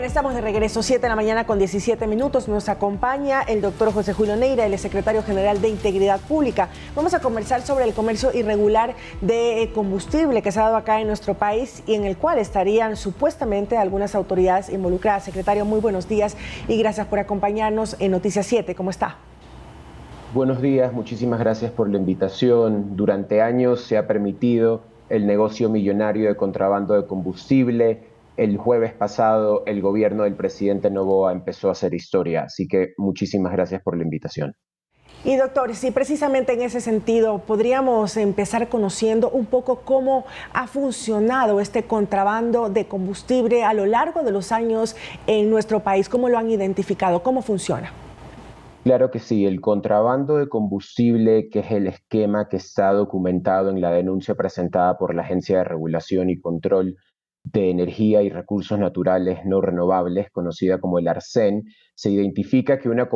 Estamos de regreso, 7 de la mañana con 17 minutos. Nos acompaña el doctor José Julio Neira, el secretario general de Integridad Pública. Vamos a conversar sobre el comercio irregular de combustible que se ha dado acá en nuestro país y en el cual estarían supuestamente algunas autoridades involucradas. Secretario, muy buenos días y gracias por acompañarnos en Noticias 7. ¿Cómo está? Buenos días, muchísimas gracias por la invitación. Durante años se ha permitido el negocio millonario de contrabando de combustible. El jueves pasado el gobierno del presidente Noboa empezó a hacer historia, así que muchísimas gracias por la invitación. Y doctor, sí, precisamente en ese sentido, podríamos empezar conociendo un poco cómo ha funcionado este contrabando de combustible a lo largo de los años en nuestro país, cómo lo han identificado, cómo funciona. Claro que sí, el contrabando de combustible, que es el esquema que está documentado en la denuncia presentada por la Agencia de Regulación y Control de Energía y Recursos Naturales No Renovables, conocida como el ARSEN, se identifica que una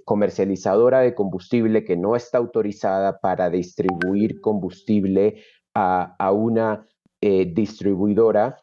comercializadora de combustible que no está autorizada para distribuir combustible a una distribuidora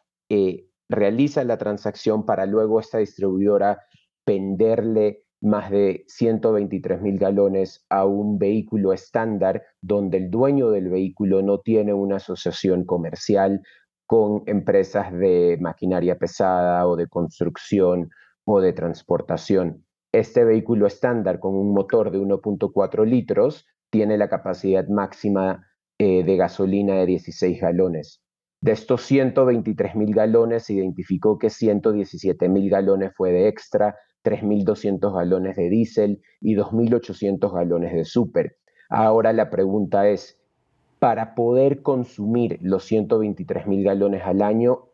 realiza la transacción para luego esta distribuidora venderle más de 123,000 galones a un vehículo estándar donde el dueño del vehículo no tiene una asociación comercial con empresas de maquinaria pesada o de construcción o de transportación. Este vehículo estándar con un motor de 1.4 litros tiene la capacidad máxima de gasolina de 16 galones. De estos 123,000 galones se identificó que 117,000 galones fue de extra, 3,200 galones de diésel y 2,800 galones de súper. Ahora la pregunta es, para poder consumir los 123,000 galones al año,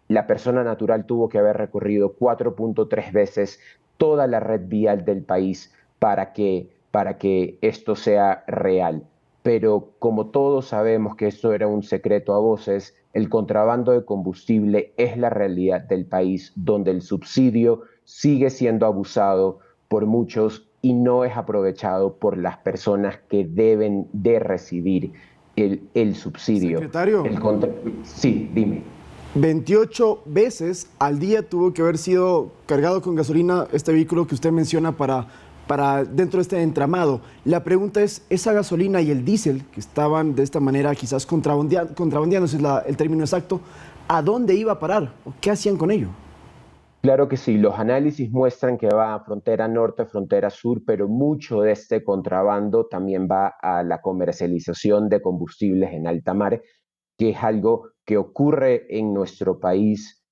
la persona natural tuvo que haber recorrido 4.3 veces toda la red vial del país para que esto sea real. Pero como todos sabemos que esto era un secreto a voces, el contrabando de combustible es la realidad del país donde el subsidio sigue siendo abusado por muchos y no es aprovechado por las personas que deben de recibir el subsidio. Secretario. Sí, dime. 28 veces al día tuvo que haber sido cargado con gasolina este vehículo que usted menciona para dentro de este entramado. La pregunta es, esa gasolina y el diésel que estaban de esta manera quizás contrabandeando, ese es el término exacto, ¿a dónde iba a parar? ¿O qué hacían con ello? Claro que sí, los análisis muestran que va a frontera norte, frontera sur, pero mucho de este contrabando también va a la comercialización de combustibles en alta mar, que es algo que ocurre en nuestro país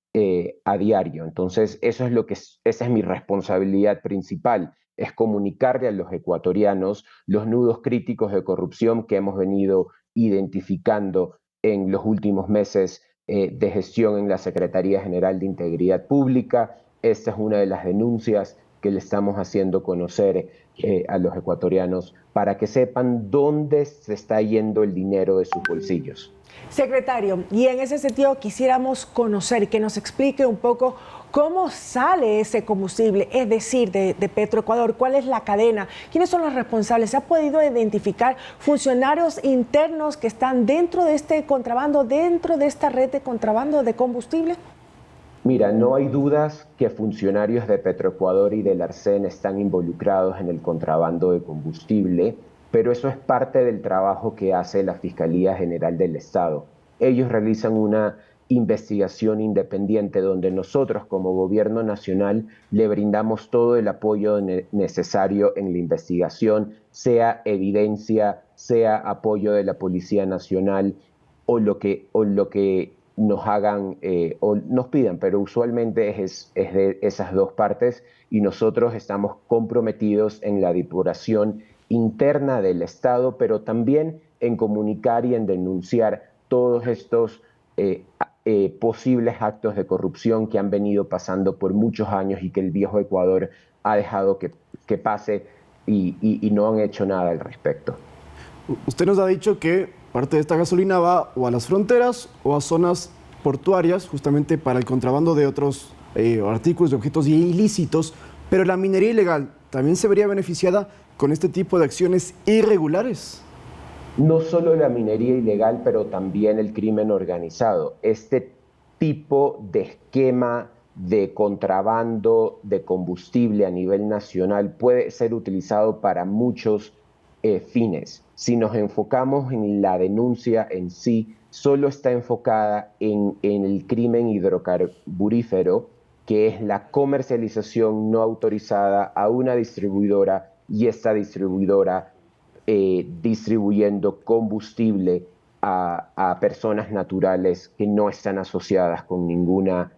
a diario. Entonces, esa es mi responsabilidad principal, es comunicarle a los ecuatorianos los nudos críticos de corrupción que hemos venido identificando en los últimos meses de gestión en la Secretaría General de Integridad Pública. Esta es una de las denuncias que le estamos haciendo conocer a los ecuatorianos para que sepan dónde se está yendo el dinero de sus bolsillos. Secretario, y en ese sentido quisiéramos conocer, que nos explique un poco cómo sale ese combustible, es decir, de Petroecuador, cuál es la cadena, quiénes son los responsables, ¿se ha podido identificar funcionarios internos que están dentro de este contrabando, dentro de esta red de contrabando de combustible? Mira, no hay dudas que funcionarios de Petroecuador y del ARSEN están involucrados en el contrabando de combustible, pero eso es parte del trabajo que hace la Fiscalía General del Estado. Ellos realizan una investigación independiente donde nosotros como gobierno nacional le brindamos todo el apoyo necesario en la investigación, sea evidencia, sea apoyo de la Policía Nacional o lo que nos hagan o nos pidan, pero usualmente es de esas dos partes y nosotros estamos comprometidos en la depuración interna del Estado, pero también en comunicar y en denunciar todos estos posibles actos de corrupción que han venido pasando por muchos años y que el viejo Ecuador ha dejado que pase y no han hecho nada al respecto. Usted nos ha dicho que parte de esta gasolina va o a las fronteras o a zonas portuarias, justamente para el contrabando de otros artículos y objetos ilícitos, pero la minería ilegal también se vería beneficiada con este tipo de acciones irregulares. No solo la minería ilegal, pero también el crimen organizado. Este tipo de esquema de contrabando de combustible a nivel nacional puede ser utilizado para muchos fines. Si nos enfocamos en la denuncia en sí, solo está enfocada en el crimen hidrocarburífero, que es la comercialización no autorizada a una distribuidora y esta distribuidora distribuyendo combustible a personas naturales que no están asociadas con ninguna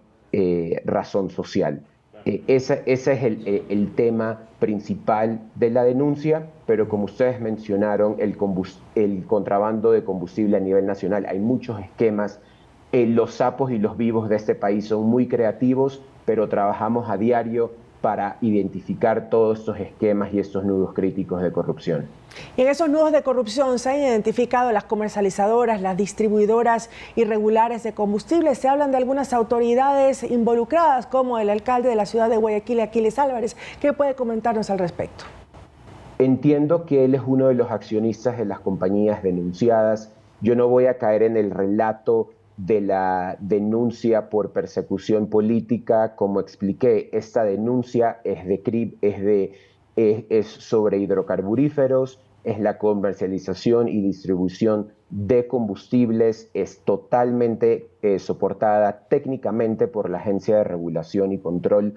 razón social. Ese es el tema principal de la denuncia, pero como ustedes mencionaron, el contrabando de combustible a nivel nacional, hay muchos esquemas. Los sapos y los vivos de este país son muy creativos, pero trabajamos a diario para identificar todos estos esquemas y estos nudos críticos de corrupción. Y en esos nudos de corrupción se han identificado las comercializadoras, las distribuidoras irregulares de combustible. Se hablan de algunas autoridades involucradas, como el alcalde de la ciudad de Guayaquil, Aquiles Álvarez. ¿Qué puede comentarnos al respecto? Entiendo que él es uno de los accionistas de las compañías denunciadas. Yo no voy a caer en el relato de la denuncia por persecución política. Como expliqué, esta denuncia es sobre hidrocarburíferos, es la comercialización y distribución de combustibles, es totalmente soportada técnicamente por la Agencia de Regulación y Control,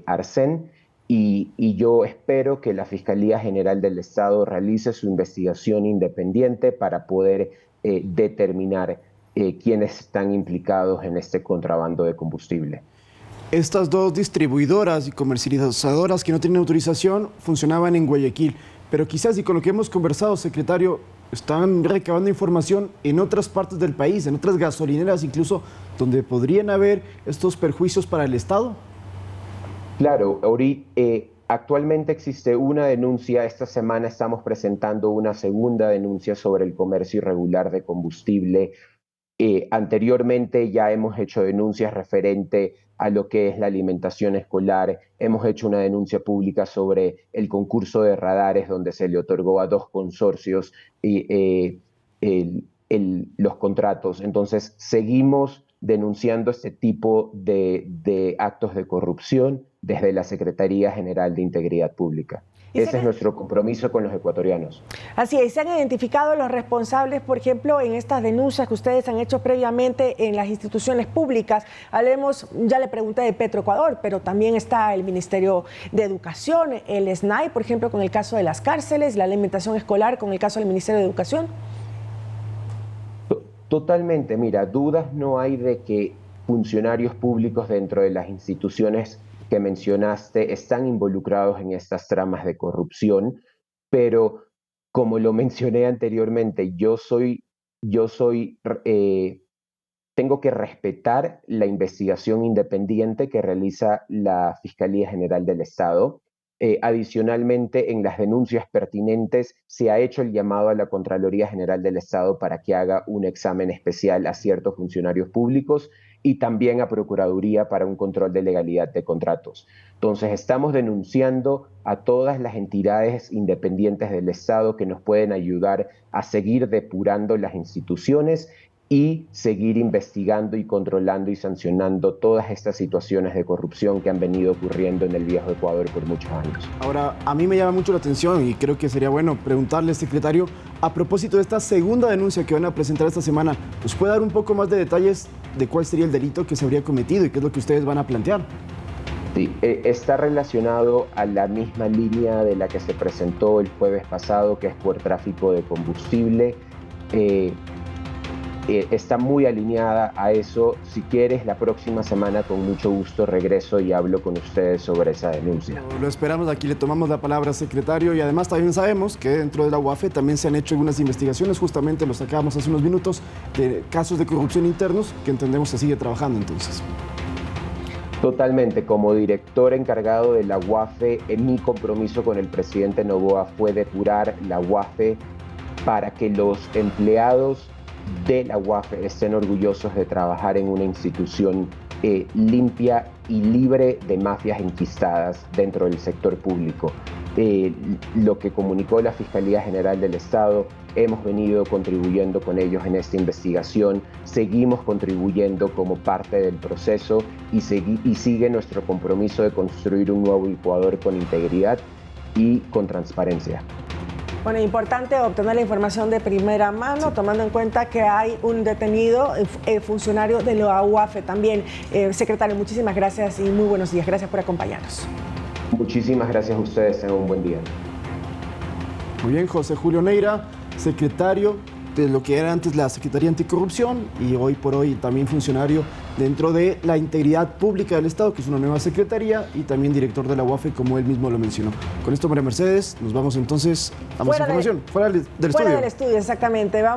ARCEN, y yo espero que la Fiscalía General del Estado realice su investigación independiente para poder determinar quiénes están implicados en este contrabando de combustible. Estas dos distribuidoras y comercializadoras que no tienen autorización funcionaban en Guayaquil, pero quizás, y con lo que hemos conversado, secretario, están recabando información en otras partes del país, en otras gasolineras incluso, donde podrían haber estos perjuicios para el Estado. Claro, actualmente existe una denuncia. Esta semana estamos presentando una segunda denuncia sobre el comercio irregular de combustible. Anteriormente ya hemos hecho denuncias referente a lo que es la alimentación escolar. Hemos hecho una denuncia pública sobre el concurso de radares, donde se le otorgó a 2 consorcios los contratos. Entonces, seguimos denunciando este tipo de actos de corrupción desde la Secretaría General de Integridad Pública. Ese es nuestro compromiso con los ecuatorianos. Así es, se han identificado los responsables, por ejemplo, en estas denuncias que ustedes han hecho previamente en las instituciones públicas. Hablemos, ya le pregunté de Petroecuador, pero también está el Ministerio de Educación, el SNAI, por ejemplo, con el caso de las cárceles, la alimentación escolar con el caso del Ministerio de Educación. Totalmente, mira, dudas no hay de que funcionarios públicos dentro de las instituciones que mencionaste están involucrados en estas tramas de corrupción, pero como lo mencioné anteriormente, tengo que respetar la investigación independiente que realiza la Fiscalía General del Estado. Adicionalmente, en las denuncias pertinentes se ha hecho el llamado a la Contraloría General del Estado para que haga un examen especial a ciertos funcionarios públicos y también a Procuraduría para un control de legalidad de contratos. Entonces, estamos denunciando a todas las entidades independientes del Estado que nos pueden ayudar a seguir depurando las instituciones y seguir investigando y controlando y sancionando todas estas situaciones de corrupción que han venido ocurriendo en el viejo Ecuador por muchos años. Ahora, a mí me llama mucho la atención y creo que sería bueno preguntarle, secretario, a propósito de esta segunda denuncia que van a presentar esta semana, ¿nos puede dar un poco más de detalles de cuál sería el delito que se habría cometido y qué es lo que ustedes van a plantear? Sí, está relacionado a la misma línea de la que se presentó el jueves pasado, que es por tráfico de combustible. Está muy alineada a eso. Si quieres, la próxima semana con mucho gusto regreso y hablo con ustedes sobre esa denuncia. Lo esperamos, aquí le tomamos la palabra, secretario, y además también sabemos que dentro de la UAFE también se han hecho algunas investigaciones, justamente lo sacábamos hace unos minutos, de casos de corrupción internos que entendemos se sigue trabajando entonces. Totalmente, como director encargado de la UAFE, mi compromiso con el presidente Noboa fue depurar la UAFE para que los empleados de la UAFE estén orgullosos de trabajar en una institución limpia y libre de mafias enquistadas dentro del sector público. Lo que comunicó la Fiscalía General del Estado, hemos venido contribuyendo con ellos en esta investigación, seguimos contribuyendo como parte del proceso y sigue nuestro compromiso de construir un nuevo Ecuador con integridad y con transparencia. Bueno, importante obtener la información de primera mano, tomando en cuenta que hay un detenido funcionario de la UAFE también. Secretario, muchísimas gracias y muy buenos días. Gracias por acompañarnos. Muchísimas gracias a ustedes. Tengan un buen día. Muy bien, José Julio Neira, secretario de lo que era antes la Secretaría Anticorrupción y hoy por hoy también funcionario dentro de la Integridad Pública del Estado, que es una nueva secretaría, y también director de la UAFE, como él mismo lo mencionó. Con esto, María Mercedes, nos vamos entonces a más información. Fuera del estudio. Fuera del estudio, exactamente. Vamos